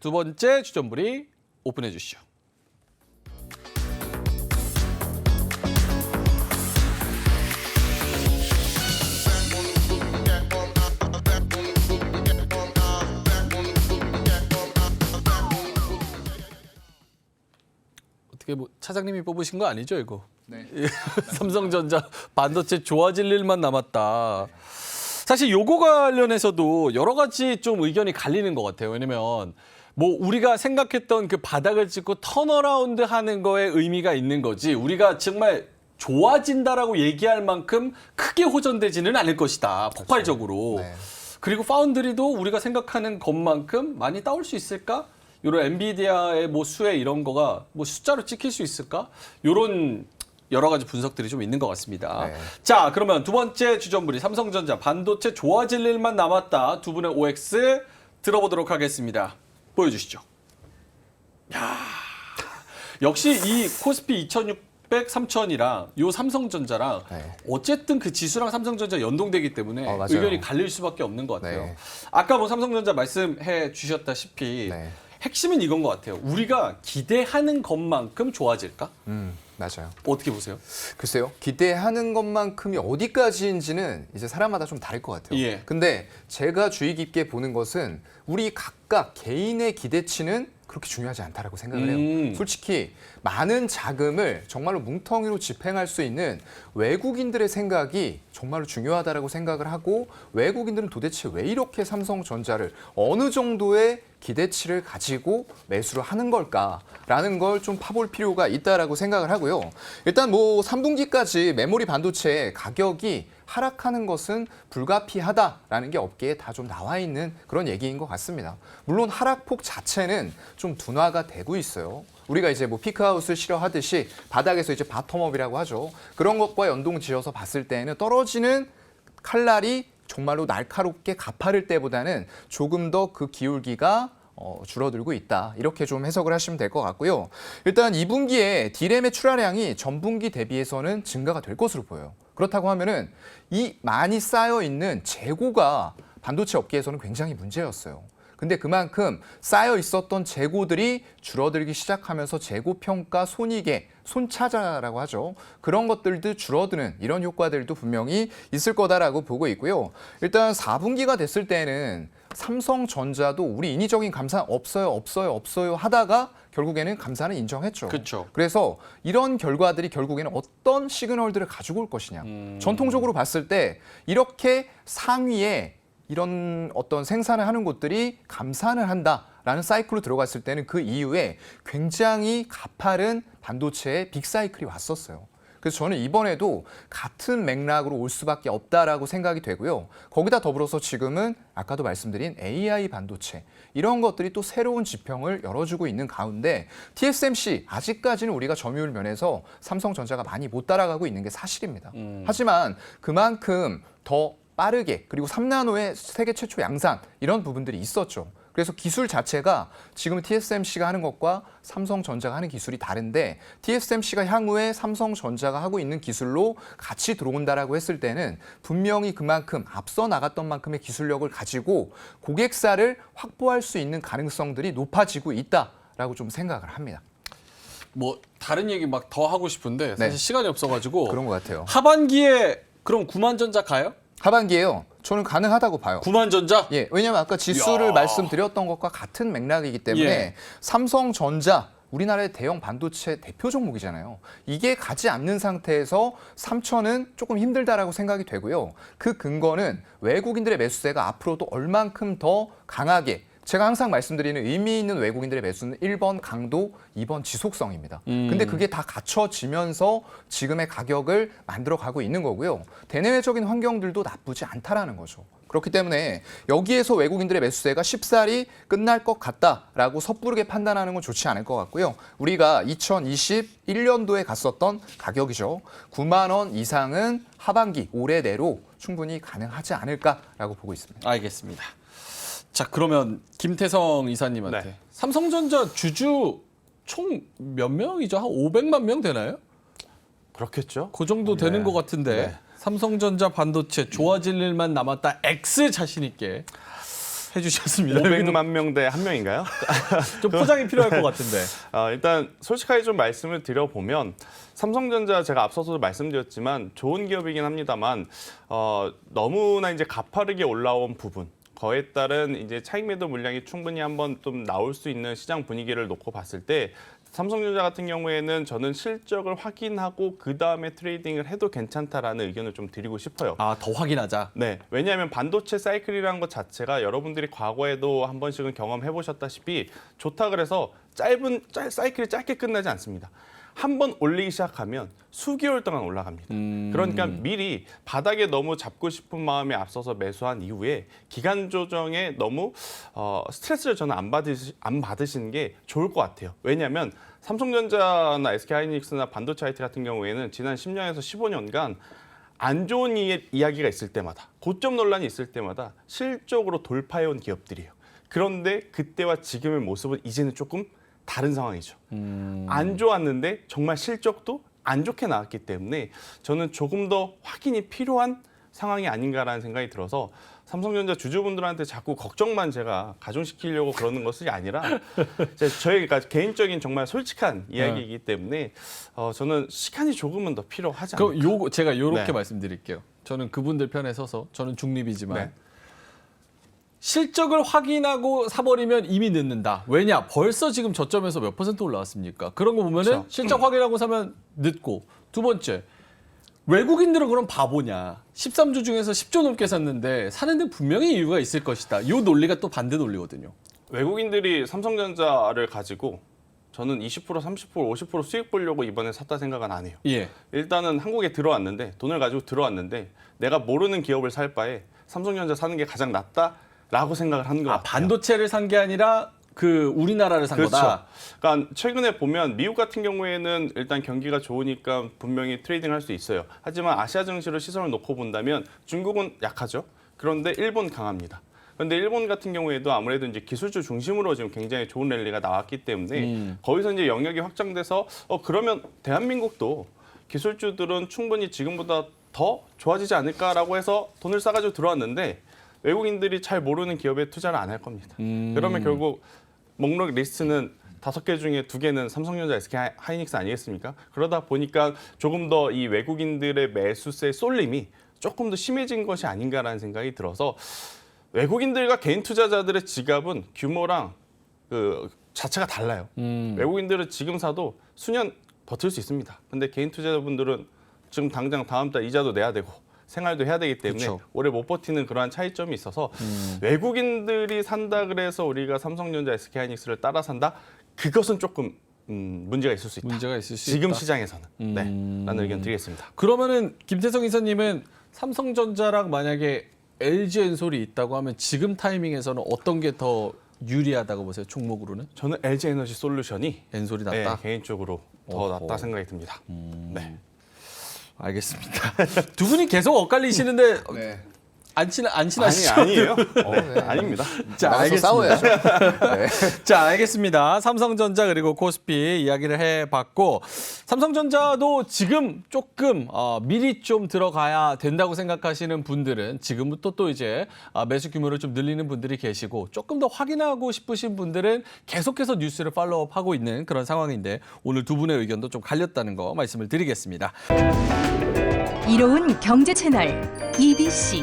두 번째 주전부리 오픈해 주시죠. 어떻게 뭐 차장님이 뽑으신 거 아니죠, 이거? 네. 삼성전자 반도체 좋아질 일만 남았다. 사실 요거 관련해서도 여러 가지 좀 의견이 갈리는 것 같아요. 왜냐면 뭐 우리가 생각했던 그 바닥을 찍고 턴어라운드 하는 거에 의미가 있는 거지, 우리가 정말 좋아진다라고 얘기할 만큼 크게 호전되지는 않을 것이다, 폭발적으로. 네. 그리고 파운드리도 우리가 생각하는 것만큼 많이 따올 수 있을까? 이런 엔비디아의 뭐 수혜 이런 거가 뭐 숫자로 찍힐 수 있을까? 이런 여러 가지 분석들이 좀 있는 것 같습니다. 네. 자, 그러면 두 번째 주전부리 삼성전자 반도체 좋아질 일만 남았다. 두 분의 OX 들어보도록 하겠습니다. 보여주시죠. 야, 역시 이 코스피 2600, 3000이랑 요 삼성전자랑 네. 어쨌든 그 지수랑 삼성전자 연동되기 때문에 맞아요. 의견이 갈릴 수밖에 없는 것 같아요. 네. 아까 뭐 삼성전자 말씀해 주셨다시피 네. 핵심은 이건 것 같아요. 우리가 기대하는 것만큼 좋아질까? 맞아요. 어떻게 보세요? 글쎄요. 기대하는 것만큼이 어디까지인지는 이제 사람마다 좀 다를 것 같아요. 예. 근데 제가 주의 깊게 보는 것은 우리 각각 개인의 기대치는 그렇게 중요하지 않다라고 생각을 해요. 솔직히 많은 자금을 정말로 뭉텅이로 집행할 수 있는 외국인들의 생각이 정말로 중요하다라고 생각을 하고, 외국인들은 도대체 왜 이렇게 삼성전자를 어느 정도의 기대치를 가지고 매수를 하는 걸까라는 걸 좀 파볼 필요가 있다라고 생각을 하고요. 일단 뭐 3분기까지 메모리 반도체 가격이 하락하는 것은 불가피하다라는 게 업계에 다 좀 나와 있는 그런 얘기인 것 같습니다. 물론 하락폭 자체는 좀 둔화가 되고 있어요. 우리가 이제 뭐 피크아웃을 싫어하듯이 바닥에서 이제 바텀업이라고 하죠. 그런 것과 연동지어서 봤을 때는 떨어지는 칼날이 정말로 날카롭게 가파를 때보다는 조금 더 그 기울기가 줄어들고 있다, 이렇게 좀 해석을 하시면 될 것 같고요. 일단 2분기에 D램의 출하량이 전분기 대비해서는 증가가 될 것으로 보여요. 그렇다고 하면은 이 많이 쌓여 있는 재고가 반도체 업계에서는 굉장히 문제였어요. 근데 그만큼 쌓여 있었던 재고들이 줄어들기 시작하면서 재고 평가 손익의 손차자라고 하죠. 그런 것들도 줄어드는 이런 효과들도 분명히 있을 거다라고 보고 있고요. 일단 4분기가 됐을 때는 삼성전자도 우리 인위적인 감산 없어요 하다가 결국에는 감산을 인정했죠. 그렇죠. 그래서 이런 결과들이 결국에는 어떤 시그널들을 가지고 올 것이냐. 전통적으로 봤을 때 이렇게 상위에 이런 어떤 생산을 하는 곳들이 감산을 한다라는 사이클로 들어갔을 때는 그 이후에 굉장히 가파른 반도체의 빅사이클이 왔었어요. 그래서 저는 이번에도 같은 맥락으로 올 수밖에 없다라고 생각이 되고요. 거기다 더불어서 지금은 아까도 말씀드린 AI 반도체, 이런 것들이 또 새로운 지평을 열어주고 있는 가운데 TSMC 아직까지는 우리가 점유율 면에서 삼성전자가 많이 못 따라가고 있는 게 사실입니다. 하지만 그만큼 더 빠르게, 그리고 3나노의 세계 최초 양산, 이런 부분들이 있었죠. 그래서 기술 자체가 지금 TSMC가 하는 것과 삼성전자가 하는 기술이 다른데, TSMC가 향후에 삼성전자가 하고 있는 기술로 같이 들어온다라고 했을 때는 분명히 그만큼 앞서 나갔던 만큼의 기술력을 가지고 고객사를 확보할 수 있는 가능성들이 높아지고 있다라고 좀 생각을 합니다. 뭐 다른 얘기 막 더 하고 싶은데 사실 네. 시간이 없어가지고. 그런 것 같아요. 하반기에 그럼 구만전자 가요? 하반기에요. 저는 가능하다고 봐요. 구만전자? 예, 왜냐하면 아까 지수를 이야. 말씀드렸던 것과 같은 맥락이기 때문에 예. 삼성전자, 우리나라의 대형 반도체 대표 종목이잖아요. 이게 가지 않는 상태에서 3천은 조금 힘들다라고 생각이 되고요. 그 근거는 외국인들의 매수세가 앞으로도 얼만큼 더 강하게, 제가 항상 말씀드리는 의미 있는 외국인들의 매수는 1번 강도, 2번 지속성입니다. 근데 그게 다 갖춰지면서 지금의 가격을 만들어가고 있는 거고요. 대내외적인 환경들도 나쁘지 않다라는 거죠. 그렇기 때문에 여기에서 외국인들의 매수세가 쉽사리 끝날 것 같다라고 섣부르게 판단하는 건 좋지 않을 것 같고요. 우리가 2021년도에 갔었던 가격이죠. 9만 원 이상은 하반기 올해 내로 충분히 가능하지 않을까라고 보고 있습니다. 알겠습니다. 자, 그러면 김태성 이사님한테 네. 삼성전자 주주 총 몇 명이죠? 한 500만 명 되나요? 그렇겠죠. 그 정도 되는 네. 것 같은데. 네. 삼성전자 반도체 좋아질 일만 남았다. X 자신 있게. 해주셨습니다. 500만 명대 한 명인가요? 좀 포장이 필요할 것 같은데. 일단 솔직하게 좀 말씀을 드려보면 삼성전자 제가 앞서서도 말씀드렸지만 좋은 기업이긴 합니다만 너무나 이제 가파르게 올라온 부분. 거에 따른 이제 차익 매도 물량이 충분히 한번 좀 나올 수 있는 시장 분위기를 놓고 봤을 때 삼성전자 같은 경우에는 저는 실적을 확인하고 그 다음에 트레이딩을 해도 괜찮다라는 의견을 좀 드리고 싶어요. 아, 더 확인하자. 네, 왜냐하면 반도체 사이클이라는 것 자체가 여러분들이 과거에도 한 번씩은 경험해 보셨다시피 좋다 그래서 사이클이 짧게 끝나지 않습니다. 한 번 올리기 시작하면 수개월 동안 올라갑니다. 그러니까 미리 바닥에 너무 잡고 싶은 마음에 앞서서 매수한 이후에 기간 조정에 너무 스트레스를 저는 안 받으시는 게 좋을 것 같아요. 왜냐하면 삼성전자나 SK하이닉스나 반도체 IT 같은 경우에는 지난 10년에서 15년간 안 좋은 이야기가 있을 때마다 고점 논란이 있을 때마다 실적으로 돌파해온 기업들이에요. 그런데 그때와 지금의 모습은 이제는 조금 다른 상황이죠. 안 좋았는데 정말 실적도 안 좋게 나왔기 때문에 저는 조금 더 확인이 필요한 상황이 아닌가라는 생각이 들어서 삼성전자 주주분들한테 자꾸 걱정만 제가 가중시키려고 그러는 것이 아니라 저희가 개인적인 정말 솔직한 이야기이기 때문에 저는 시간이 조금은 더 필요하지 않을까. 그럼 제가 이렇게 네. 말씀드릴게요. 저는 그분들 편에 서서 저는 중립이지만 네. 실적을 확인하고 사버리면 이미 늦는다. 왜냐? 벌써 지금 저점에서 몇 % 올라왔습니까? 그런 거 보면은 그렇죠. 실적 확인하고 사면 늦고. 두 번째, 외국인들은 그럼 바보냐? 13주 중에서 10조 넘게 샀는데 사는데 분명히 이유가 있을 것이다. 이 논리가 또 반대 논리거든요. 외국인들이 삼성전자를 가지고 저는 20%, 30%, 50% 수익 보려고 이번에 샀다 생각은 안 해요. 예. 일단은 한국에 들어왔는데 돈을 가지고 들어왔는데 내가 모르는 기업을 살 바에 삼성전자 사는 게 가장 낫다라고 생각을 하는 것 같아요. 반도체를 산 게 아니라 그 우리나라를 산 그렇죠. 거다. 그러니까 최근에 보면 미국 같은 경우에는 일단 경기가 좋으니까 분명히 트레이딩 할 수 있어요. 하지만 아시아 증시로 시선을 놓고 본다면 중국은 약하죠. 그런데 일본 강합니다. 그런데 일본 같은 경우에도 아무래도 이제 기술주 중심으로 지금 굉장히 좋은 랠리가 나왔기 때문에 거기서 이제 영역이 확장돼서 그러면 대한민국도 기술주들은 충분히 지금보다 더 좋아지지 않을까라고 해서 돈을 싸가지고 들어왔는데 외국인들이 잘 모르는 기업에 투자를 안 할 겁니다. 그러면 결국 목록 리스트는 5개 중에 2개는 삼성전자, SK하이닉스 아니겠습니까? 그러다 보니까 조금 더 이 외국인들의 매수세 쏠림이 조금 더 심해진 것이 아닌가라는 생각이 들어서 외국인들과 개인 투자자들의 지갑은 규모랑 그 자체가 달라요. 외국인들은 지금 사도 수년 버틸 수 있습니다. 근데 개인 투자자분들은 지금 당장 다음 달 이자도 내야 되고 생활도 해야 되기 때문에 그렇죠. 오래 못 버티는 그러한 차이점이 있어서 외국인들이 산다 그래서 우리가 삼성전자, SK하이닉스를 따라 산다? 그것은 조금 문제가 있을 수 있다. 문제가 있을 수 지금 있다. 시장에서는. 네, 라는 의견 드리겠습니다. 그러면은 김태성 이사님은 삼성전자랑 만약에 LG엔솔이 있다고 하면 지금 타이밍에서는 어떤 게 더 유리하다고 보세요? 종목으로는? 저는 LG에너지 솔루션이 엔솔이 네, 낫다? 개인적으로 더 어허. 낫다 생각이 듭니다. 네. 알겠습니다. 두 분이 계속 엇갈리시는데 네. 안 친하시죠? 아니에요. 네. 아닙니다. 자, 나가서 알겠습니다. 싸워야죠. 네. 자, 알겠습니다. 삼성전자 그리고 코스피 이야기를 해봤고 삼성전자도 지금 조금 미리 좀 들어가야 된다고 생각하시는 분들은 지금부터 또 이제 매수 규모를 좀 늘리는 분들이 계시고 조금 더 확인하고 싶으신 분들은 계속해서 뉴스를 팔로우하고 있는 그런 상황인데 오늘 두 분의 의견도 좀 갈렸다는 거 말씀을 드리겠습니다. 이로운 경제 채널 EBC